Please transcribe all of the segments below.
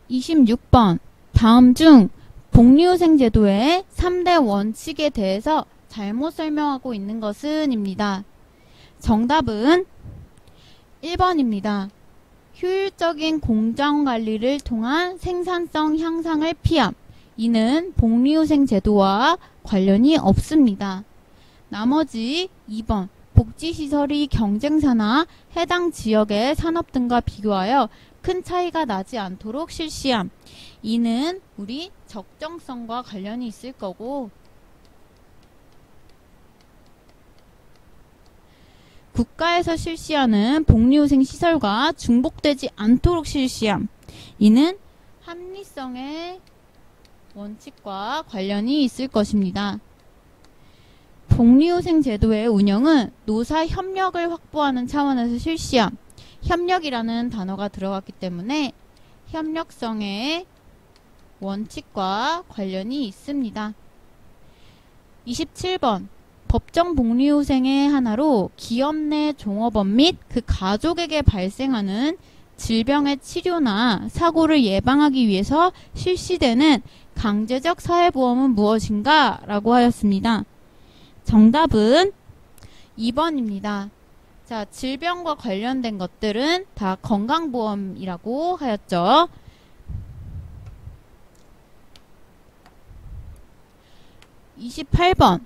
26번. 다음 중 복리후생 제도의 3대 원칙에 대해서 잘못 설명하고 있는 것은 입니다. 정답은 1번입니다. 효율적인 공정 관리를 통한 생산성 향상을 피함. 이는 복리후생 제도와 관련이 없습니다. 나머지 2번. 복지시설이 경쟁사나 해당 지역의 산업 등과 비교하여 큰 차이가 나지 않도록 실시함. 이는 우리 적정성과 관련이 있을 거고, 국가에서 실시하는 복리후생 시설과 중복되지 않도록 실시함. 이는 합리성의 원칙과 관련이 있을 것입니다. 복리후생 제도의 운영은 노사 협력을 확보하는 차원에서 실시함. 협력이라는 단어가 들어갔기 때문에 협력성의 원칙과 관련이 있습니다. 27번. 법정 복리후생의 하나로 기업 내 종업원 및 그 가족에게 발생하는 질병의 치료나 사고를 예방하기 위해서 실시되는 강제적 사회보험은 무엇인가? 라고 하였습니다. 정답은 2번입니다. 자, 질병과 관련된 것들은 다 건강보험이라고 하였죠. 28번.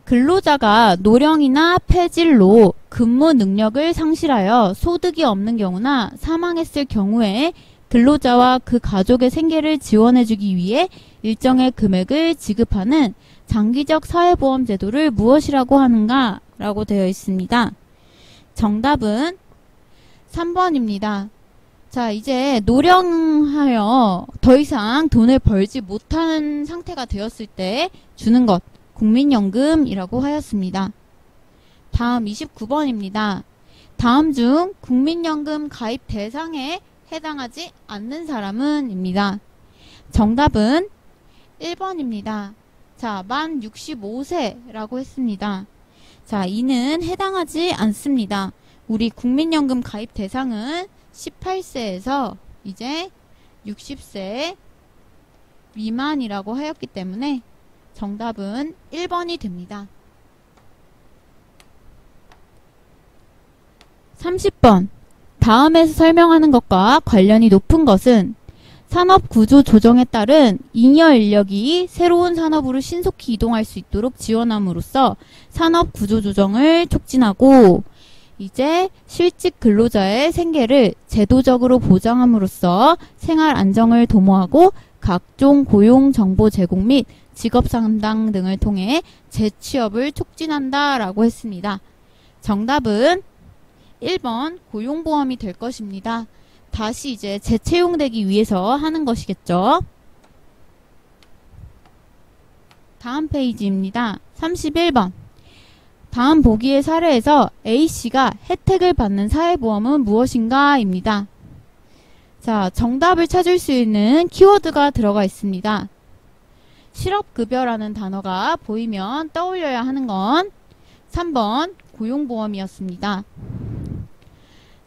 근로자가 노령이나 폐질로 근무 능력을 상실하여 소득이 없는 경우나 사망했을 경우에 근로자와 그 가족의 생계를 지원해주기 위해 일정의 금액을 지급하는 장기적 사회보험 제도를 무엇이라고 하는가? 라고 되어 있습니다. 정답은 3번입니다. 자, 이제 노령하여 더 이상 돈을 벌지 못하는 상태가 되었을 때 주는 것, 국민연금이라고 하였습니다. 다음 29번입니다. 다음 중 국민연금 가입 대상에 해당하지 않는 사람은 입니다. 정답은 1번입니다. 자, 만 65세라고 했습니다. 자, 이는 해당하지 않습니다. 우리 국민연금 가입 대상은 18세에서 이제 60세 미만이라고 하였기 때문에 정답은 1번이 됩니다. 30번. 다음에서 설명하는 것과 관련이 높은 것은 산업구조 조정에 따른 잉여 인력이 새로운 산업으로 신속히 이동할 수 있도록 지원함으로써 산업구조 조정을 촉진하고, 이제 실직 근로자의 생계를 제도적으로 보장함으로써 생활 안정을 도모하고 각종 고용 정보 제공 및 직업 상담 등을 통해 재취업을 촉진한다 라고 했습니다. 정답은 1번 고용보험이 될 것입니다. 다시 이제 재채용되기 위해서 하는 것이겠죠. 다음 페이지입니다. 31번. 다음 보기의 사례에서 A씨가 혜택을 받는 사회보험은 무엇인가? 입니다. 자, 정답을 찾을 수 있는 키워드가 들어가 있습니다. 실업급여라는 단어가 보이면 떠올려야 하는 건 3번 고용보험이었습니다.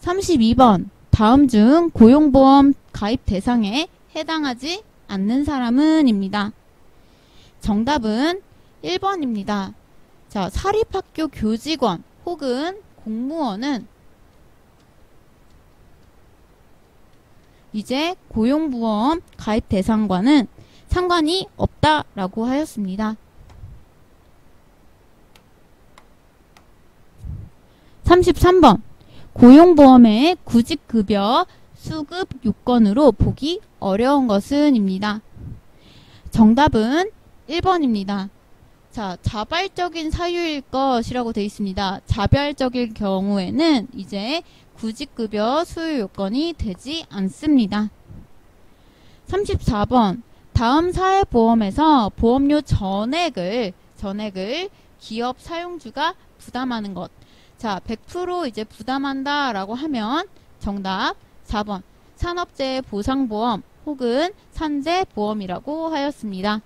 32번. 다음 중 고용보험 가입 대상에 해당하지 않는 사람은 입니다. 정답은 1번입니다. 자, 사립학교 교직원 혹은 공무원은 이제 고용보험 가입 대상과는 상관이 없다라고 하였습니다. 33번. 고용보험의 구직급여 수급 요건으로 보기 어려운 것은 입니다. 정답은 1번입니다. 자, 자발적인 사유일 것이라고 되어 있습니다. 자발적일 경우에는 이제 구직급여 수요 요건이 되지 않습니다. 34번. 다음 사회보험에서 보험료 전액을 기업 사용주가 부담하는 것. 자, 100% 이제 부담한다 라고 하면 정답 4번 산업재해 보상보험 혹은 산재보험이라고 하였습니다.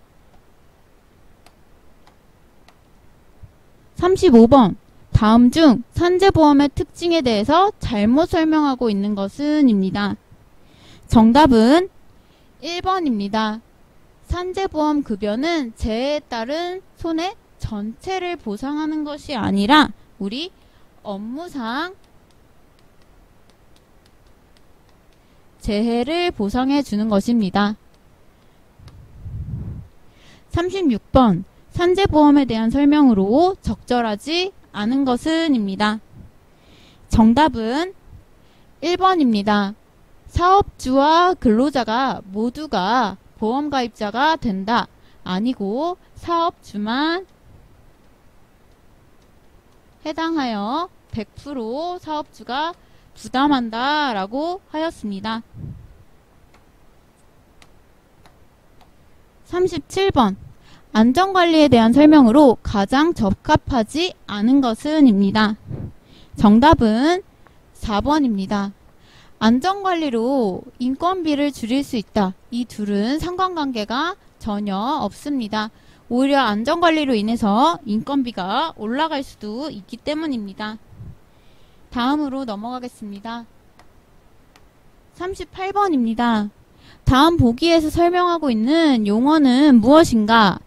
35번. 다음 중 산재보험의 특징에 대해서 잘못 설명하고 있는 것은 입니다. 정답은 1번입니다. 산재보험 급여는 재해에 따른 손해 전체를 보상하는 것이 아니라 우리 업무상 재해를 보상해 주는 것입니다. 36번 산재보험에 대한 설명으로 적절하지 않은 것은 입니다. 정답은 1번입니다. 사업주와 근로자가 모두가 보험가입자가 된다. 아니고 사업주만 해당하여 100% 사업주가 부담한다 라고 하였습니다. 37번 안전관리에 대한 설명으로 가장 적합하지 않은 것은 입니다. 정답은 4번입니다. 안전관리로 인건비를 줄일 수 있다. 이 둘은 상관관계가 전혀 없습니다. 오히려 안전관리로 인해서 인건비가 올라갈 수도 있기 때문입니다. 다음으로 넘어가겠습니다. 38번입니다. 다음 보기에서 설명하고 있는 용어는 무엇인가?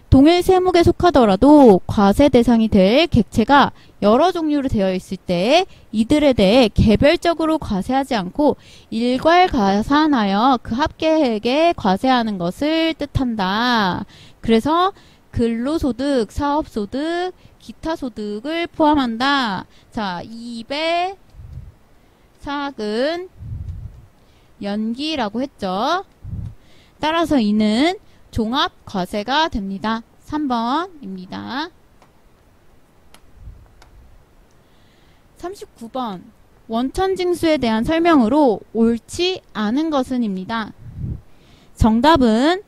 동일 세목에 속하더라도 과세 대상이 될 객체가 여러 종류로 되어 있을 때 이들에 대해 개별적으로 과세하지 않고 일괄 가산하여 그 합계액에 과세하는 것을 뜻한다. 그래서 근로소득, 사업소득, 기타 소득을 포함한다. 자, 2배 사학은 연기라고 했죠. 따라서 이는 종합과세가 됩니다. 3번입니다. 39번 원천징수에 대한 설명으로 옳지 않은 것은 입니다. 정답은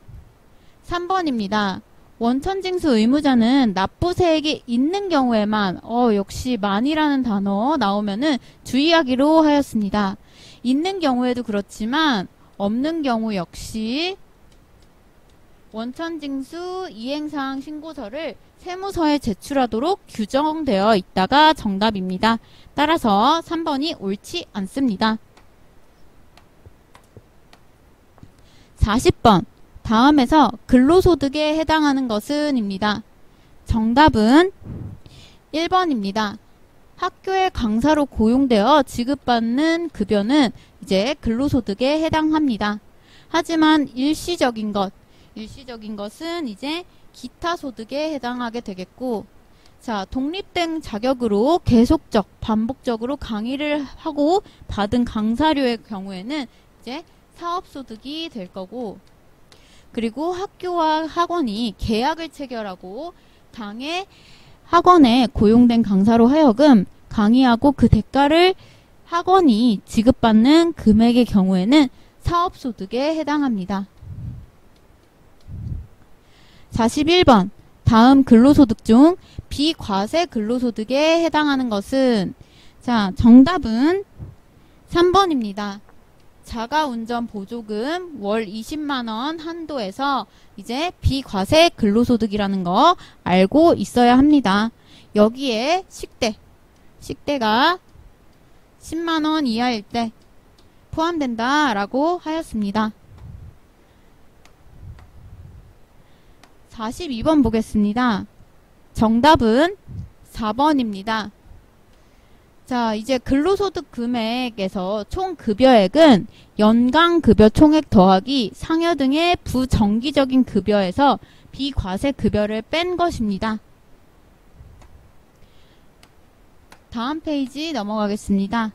3번입니다. 원천징수 의무자는 납부세액이 있는 경우에만 역시 만이라는 단어 나오면은 주의하기로 하였습니다. 있는 경우에도 그렇지만 없는 경우 역시 원천징수 이행사항 신고서를 세무서에 제출하도록 규정되어 있다가 정답입니다. 따라서 3번이 옳지 않습니다. 40번 다음에서 근로소득에 해당하는 것은 입니다. 정답은 1번입니다. 학교에 강사로 고용되어 지급받는 급여는 이제 근로소득에 해당합니다. 하지만 일시적인 것은 이제 기타 소득에 해당하게 되겠고, 자, 독립된 자격으로 계속적, 반복적으로 강의를 하고 받은 강사료의 경우에는 이제 사업소득이 될 거고, 그리고 학교와 학원이 계약을 체결하고 당해 학원에 고용된 강사로 하여금 강의하고 그 대가를 학원이 지급받는 금액의 경우에는 사업소득에 해당합니다. 41번 다음 근로소득 중 비과세 근로소득에 해당하는 것은 자 정답은 3번입니다. 자가운전 보조금 월 20만원 한도에서 이제 비과세 근로소득이라는 거 알고 있어야 합니다. 여기에 식대가 10만원 이하일 때 포함된다 라고 하였습니다. 42번 보겠습니다. 정답은 4번입니다. 자, 이제 근로소득 금액에서 총 급여액은 연간 급여 총액 더하기 상여 등의 부정기적인 급여에서 비과세 급여를 뺀 것입니다. 다음 페이지 넘어가겠습니다.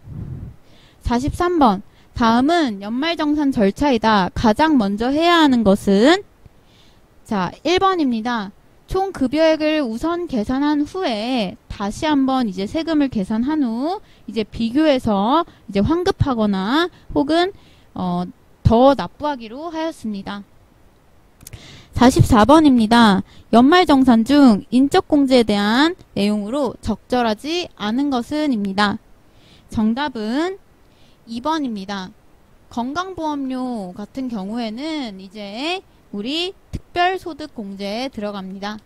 43번 다음은 연말정산 절차이다. 가장 먼저 해야 하는 것은 자, 1번입니다. 총 급여액을 우선 계산한 후에 다시 한번 이제 세금을 계산한 후 이제 비교해서 이제 환급하거나 혹은 더 납부하기로 하였습니다. 44번입니다. 연말정산 중 인적공제에 대한 내용으로 적절하지 않은 것은 입니다. 정답은 2번입니다. 건강보험료 같은 경우에는 이제 우리 특별소득공제에 들어갑니다.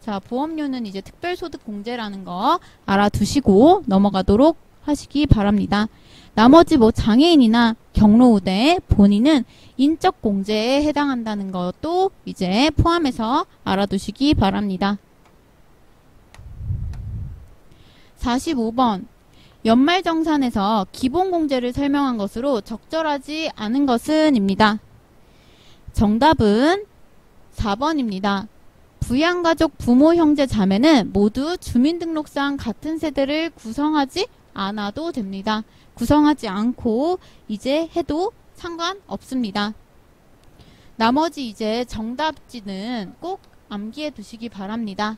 자, 보험료는 이제 특별소득공제라는 거 알아두시고 넘어가도록 하시기 바랍니다. 나머지 뭐 장애인이나 경로우대 본인은 인적 공제에 해당한다는 것도 이제 포함해서 알아두시기 바랍니다. 45번 연말정산에서 기본공제를 설명한 것으로 적절하지 않은 것은 입니다. 정답은 4번입니다. 부양가족 부모 형제 자매는 모두 주민등록상 같은 세대를 구성하지 않아도 됩니다. 구성하지 않고 이제 해도 상관없습니다. 나머지 이제 정답지는 꼭 암기해 두시기 바랍니다.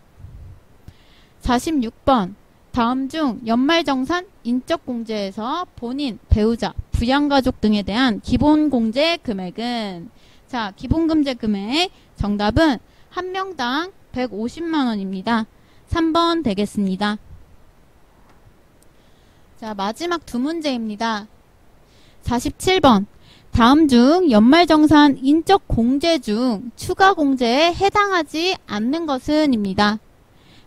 46번 다음 중 연말정산 인적공제에서 본인, 배우자, 부양가족 등에 대한 기본공제 금액은 자, 기본공제 금액 정답은 한 명당 150만원입니다. 3번 되겠습니다. 자, 마지막 두 문제입니다. 47번 다음 중 연말정산 인적공제 중 추가공제에 해당하지 않는 것은 입니다.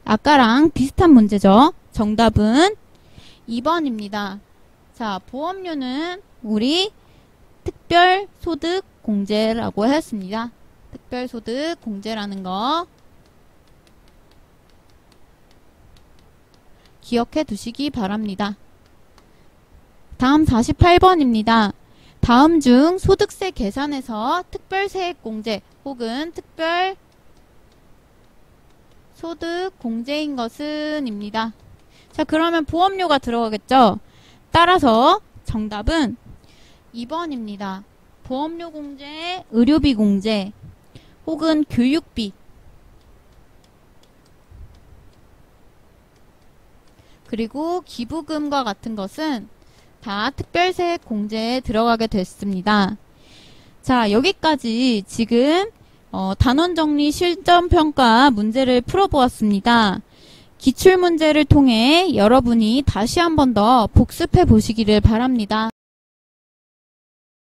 아까랑 비슷한 문제죠. 정답은 2번입니다. 자, 보험료는 우리 특별소득공제라고 했습니다. 특별소득공제라는 거 기억해 두시기 바랍니다. 다음 48번입니다. 다음 중 소득세 계산에서 특별세액공제 혹은 특별소득공제인 것은 입니다. 자, 그러면 보험료가 들어가겠죠? 따라서 정답은 2번입니다. 보험료 공제, 의료비 공제 혹은 교육비 그리고 기부금과 같은 것은 다 특별세액 공제에 들어가게 됐습니다. 자, 여기까지 지금 단원정리 실전평가 문제를 풀어보았습니다. 기출문제를 통해 여러분이 다시 한 번 더 복습해 보시기를 바랍니다.